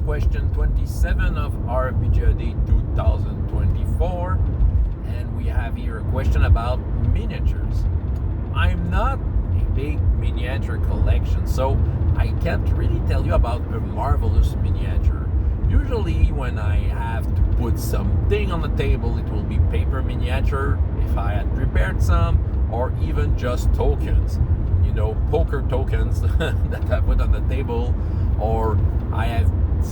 question 27 of RPG Day 2024, and we have here a question about miniatures. I'm not a big miniature collection, so I can't really tell you about a marvelous miniature. Usually when I have to put something on the table, it will be paper miniature if I had prepared some, or even just tokens. You know, poker tokens that I put on the table, or I have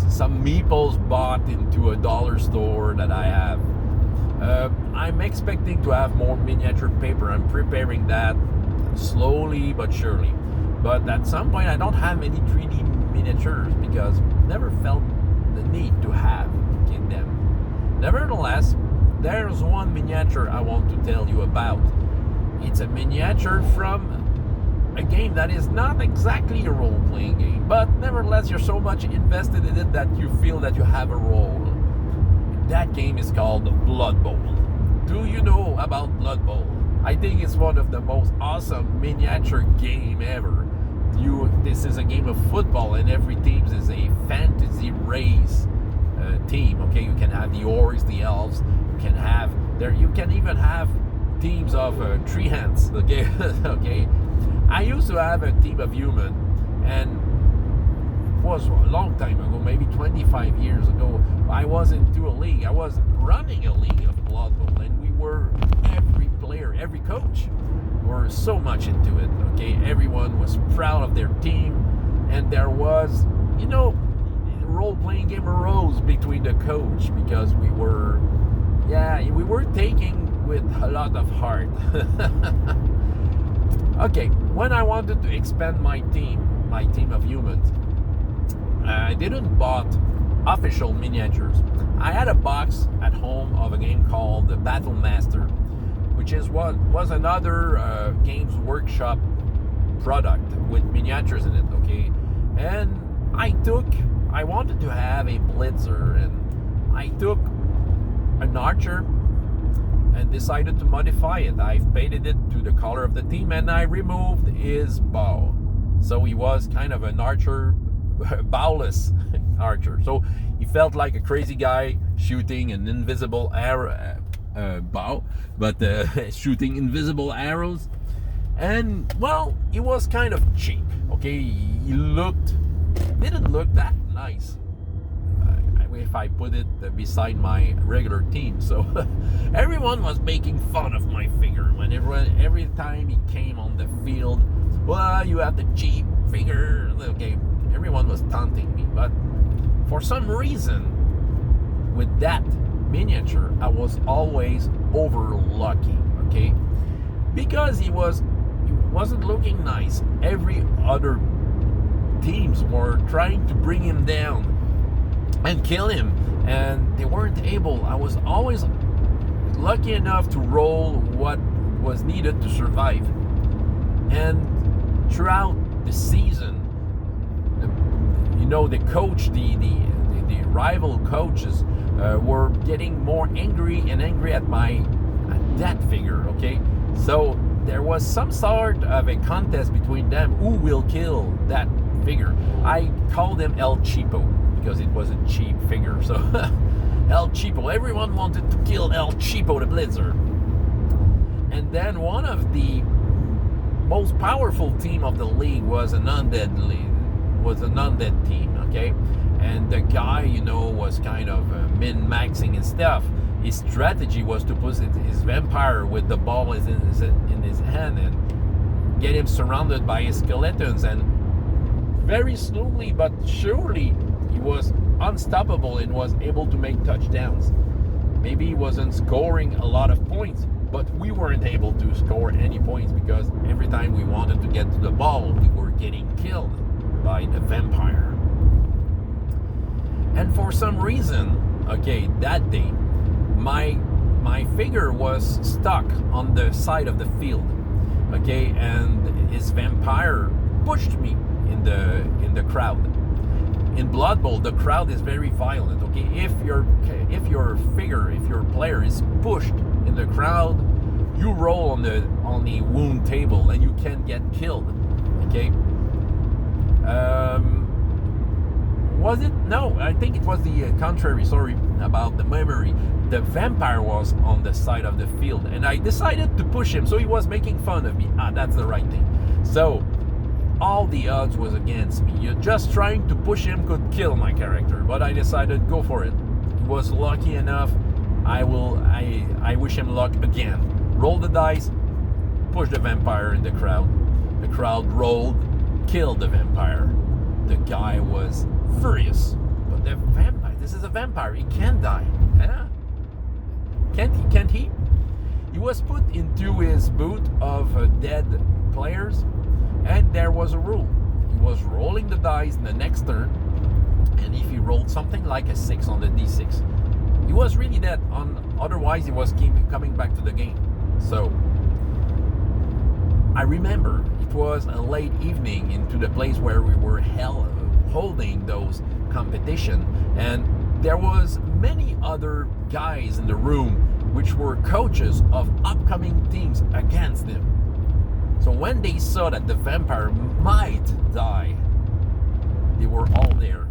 some meeples bought into a dollar store that I have. I'm expecting to have more miniature paper. I'm preparing that slowly but surely. But at some point, I don't have any 3D miniatures because never felt the need to have them. Nevertheless, there's one miniature I want to tell you about. It's a miniature from a game that is not exactly a role-playing game, but nevertheless you're so much invested in it that you feel that you have a role. That game is called Blood Bowl. Do you know about Blood Bowl? I think it's one of the most awesome miniature game ever. This is a game of football, and every team is a fantasy race team. Okay, you can have the orcs, the elves. You can even have teams of tree hands. Okay, okay. I used to have a team of human, and it was a long time ago, maybe 25 years ago. I was into a league. I was running a league of Blood Bowl, and we were every player, every coach were so much into it. Okay, everyone was proud of their team, and there was, role-playing game arose between the coach because we were taking with a lot of heart. Okay, when I wanted to expand my team of humans, I didn't bought official miniatures. I had a box at home of a game called the Battle Master, which was another Games Workshop product with miniatures in it. Okay, and I wanted to have a blitzer, and I took an archer and decided to modify it. I painted it to the color of the team, and I removed his bow. So he was kind of an archer, bowless archer. So he felt like a crazy guy shooting an invisible arrow, bow, but shooting invisible arrows. And, well, he was kind of cheap. Okay, he didn't look that nice if I put it beside my regular team. So everyone was making fun of my figure. Every time he came on the field, well, you have the cheap figure. Okay, everyone was taunting me. But for some reason, with that miniature, I was always over lucky. Okay, because he wasn't looking nice. Every other teams were trying to bring him down and kill him, and they weren't able. I was always lucky enough to roll what was needed to survive. And throughout the season, the coach, the rival coaches were getting more angry and angry at that figure. Okay, so there was some sort of a contest between them who will kill that figure. I called him El Cheapo because it was a cheap figure. So El Cheapo, everyone wanted to kill El Cheapo the Blitzer. And then one of the most powerful team of the league was an undead team. Okay, and the guy was kind of min-maxing his stuff. His strategy was to put his vampire with the ball in his hand and get him surrounded by his skeletons, and very slowly but surely he was unstoppable and was able to make touchdowns. Maybe he wasn't scoring a lot of points, but we weren't able to score any points because every time we wanted to get to the ball, we were getting killed by the vampire. And for some reason, okay, that day, my figure was stuck on the side of the field. Okay, and his vampire pushed me in the crowd. In Blood Bowl, the crowd is very violent. Okay, if your player is pushed in the crowd, you roll on the wound table and you can get killed. Okay. was it? No, I think it was the contrary. Sorry about the memory. The vampire was on the side of the field, and I decided to push him. So he was making fun of me. That's the right thing. So all the odds was against me. You're just trying to push him could kill my character, but I decided go for it. He was lucky enough. I wish him luck again. Roll the dice, push the vampire in the crowd. The crowd rolled, killed the vampire. The guy was furious, but the vampire, this is a vampire, he can't die. Yeah? Can't he? He was put into his boot of dead players, and there was a rule. He was rolling the dice in the next turn, and if he rolled something like a 6 on the d6, he was really dead. Otherwise, he was coming back to the game. So I remember it was a late evening into the place where we were holding those competition, and there was many other guys in the room which were coaches of upcoming teams against him. So when they saw that the vampire might die, they were all there,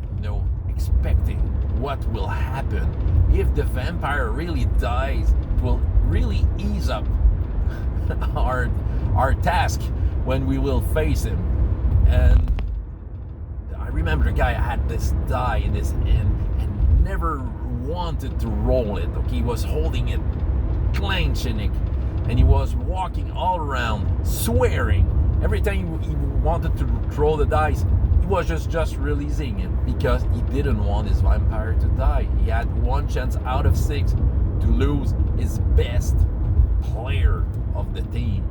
expecting what will happen. If the vampire really dies, it will really ease up our task when we will face him. And I remember the guy had this die in his hand and never wanted to roll it. Okay, he was holding it, clenching it, and he was walking all around, swearing. Every time he wanted to throw the dice, he was just releasing it because he didn't want his vampire to die. He had one chance out of 6 to lose his best player of the team.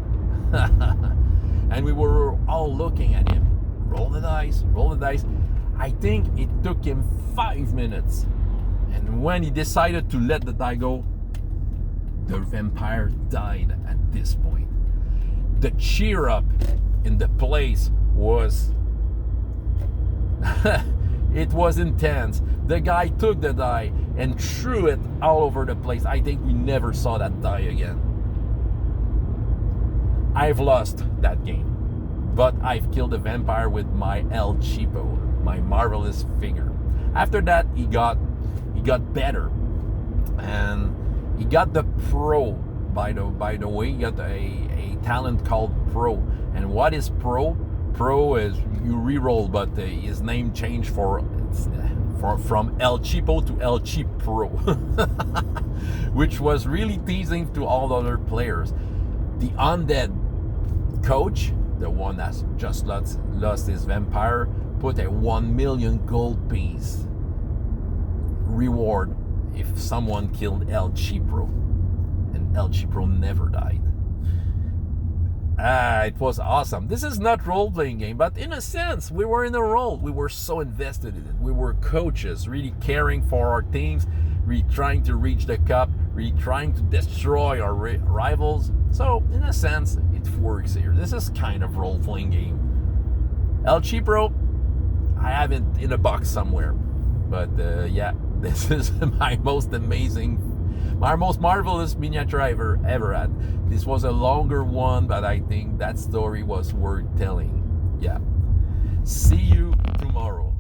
And we were all looking at him. Roll the dice, roll the dice. I think it took him 5 minutes. And when he decided to let the die go, the vampire died at this point. The cheer up in the place was it was intense. The guy took the die and threw it all over the place. I think we never saw that die again. I've lost that game, but I've killed the vampire with my El Cheapo, my marvelous figure. After that, he got better, and he got the Pro. By the way, he got a talent called Pro. And what is Pro? Pro is you re-roll, but his name changed from El Cheapo to El Cheap Pro, which was really teasing to all the other players. The undead coach, the one that just lost his vampire, put a 1 million gold piece reward if someone killed El Cheapo, and El Cheapo never died. It was awesome. This is not role-playing game, but in a sense, we were in a role. We were so invested in it. We were coaches, really caring for our teams, really trying to reach the cup, really trying to destroy our rivals. So, in a sense, it works here. This is kind of role-playing game. El Cheapo, I have it in a box somewhere. But yeah, this is my most marvelous miniature I ever had. This was a longer one, but I think that story was worth telling. Yeah. See you tomorrow.